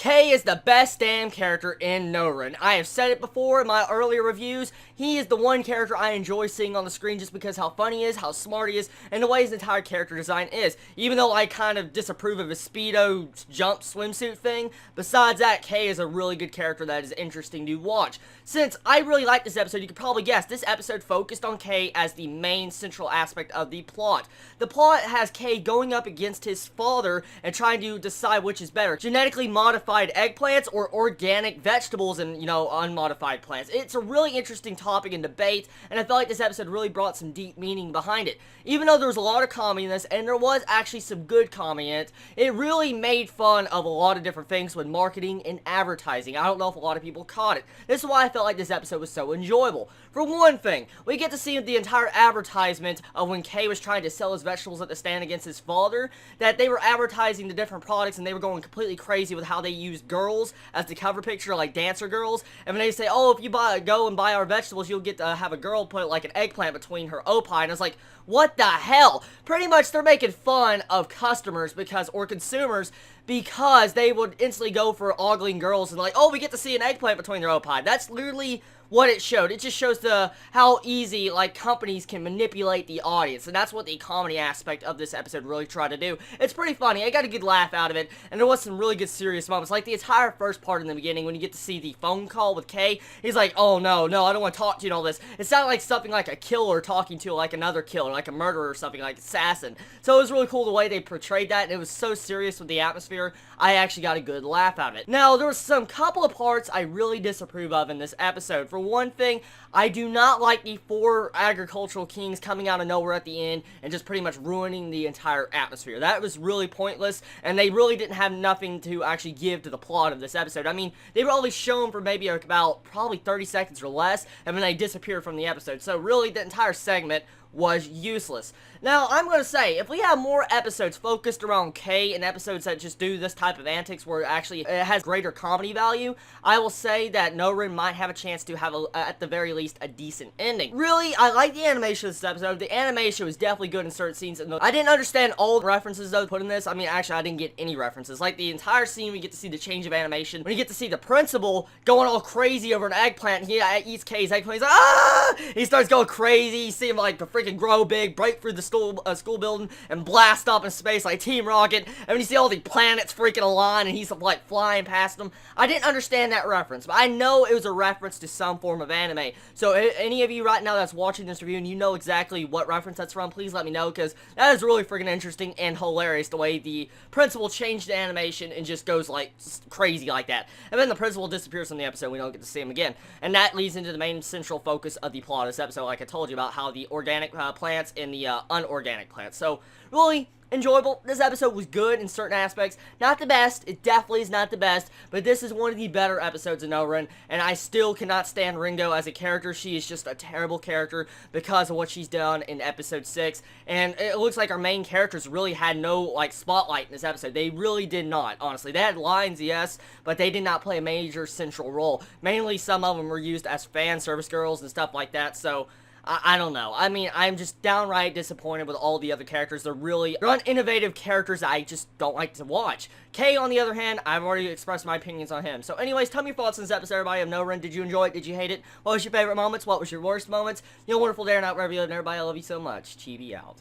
Kay is the best damn character in Nourin. I have said it before in my earlier reviews. He is the one character I enjoy seeing on the screen just because how funny he is, how smart he is, and the way his entire character design is. Even though I kind of disapprove of his Speedo jump swimsuit thing, besides that, Kay is a really good character that is interesting to watch. Since I really like this episode, you could probably guess, this episode focused on Kay as the main central aspect of the plot. The plot has Kay going up against his father and trying to decide which is better. Genetically modified eggplants or organic vegetables and, unmodified plants. It's a really interesting topic and debate, and I felt like this episode really brought some deep meaning behind it. Even though there was a lot of comedy in this, and there was actually some good comedy in it, it really made fun of a lot of different things with marketing and advertising. I don't know if a lot of people caught it. This is why I felt like this episode was so enjoyable. For one thing, we get to see the entire advertisement of when Kay was trying to sell his vegetables at the stand against his father, that they were advertising the different products and they were going completely crazy with how they used girls as the cover picture, like dancer girls. And when they say, oh, if you go and buy our vegetables, you'll get to have a girl put like an eggplant between her opie. And I was like, what the hell? Pretty much they're making fun of customers or consumers because they would instantly go for ogling girls and like, oh, we get to see an eggplant between their opie. That's literally what it showed. It just shows how easy, companies can manipulate the audience, and that's what the comedy aspect of this episode really tried to do. It's pretty funny. I got a good laugh out of it, and there was some really good serious moments, like the entire first part in the beginning when you get to see the phone call with Kay. He's like, oh, no, I don't want to talk to you and all this. It sounded like something like a killer talking to, like, another killer, like a murderer or something, like assassin. So it was really cool the way they portrayed that, and it was so serious with the atmosphere. I actually got a good laugh out of it. Now, there was some couple of parts I really disapprove of in this episode. For one thing, I do not like the 4 agricultural kings coming out of nowhere at the end and just pretty much ruining the entire atmosphere. That was really pointless, and they really didn't have nothing to actually give to the plot of this episode. I mean, they were only shown for maybe about probably 30 seconds or less, and then they disappeared from the episode. So really, the entire segment was useless. Now, I'm going to say, if we have more episodes focused around Kay and episodes that just do this type of antics where it has greater comedy value, I will say that Nourin might have a chance to have, at the very least, a decent ending. Really, I like the animation of this episode. The animation was definitely good in certain scenes. I didn't understand all the references, though, put in this. I mean, actually, I didn't get any references. Like, the entire scene, we get to see the change of animation. When you get to see the principal going all crazy over an eggplant, he eats Kay's eggplant. He's like, ah! He starts going crazy. You see him, like, the freaking grow big, break through the school building, and blast up in space like Team Rocket, and when you see all the planets freaking align, and he's, like, flying past them. I didn't understand that reference, but I know it was a reference to some form of anime. So, any of you right now that's watching this review, and you know exactly what reference that's from, please let me know, because that is really freaking interesting and hilarious, the way the principal changed the animation and just goes, like, crazy like that. And then the principal disappears from the episode, we don't get to see him again. And that leads into the main central focus of the plot of this episode, like I told you about how the organic plants and the unorganic plants. So, really enjoyable. This episode was good in certain aspects. Not the best. It definitely is not the best, but this is one of the better episodes of Nourin, and I still cannot stand Ringo as a character. She is just a terrible character because of what she's done in episode 6, and it looks like our main characters really had no, like, spotlight in this episode. They really did not, honestly. They had lines, yes, but they did not play a major central role. Mainly, some of them were used as fan service girls and stuff like that, so I don't know. I mean, I'm just downright disappointed with all the other characters. They're uninnovative characters that I just don't like to watch. Kay, on the other hand, I've already expressed my opinions on him. So anyways, tell me your thoughts on this episode, everybody, of Nourin. Did you enjoy it? Did you hate it? What was your favorite moments? What was your worst moments? You know, wonderful day or not, wherever you live, and everybody, I love you so much. Chibi out.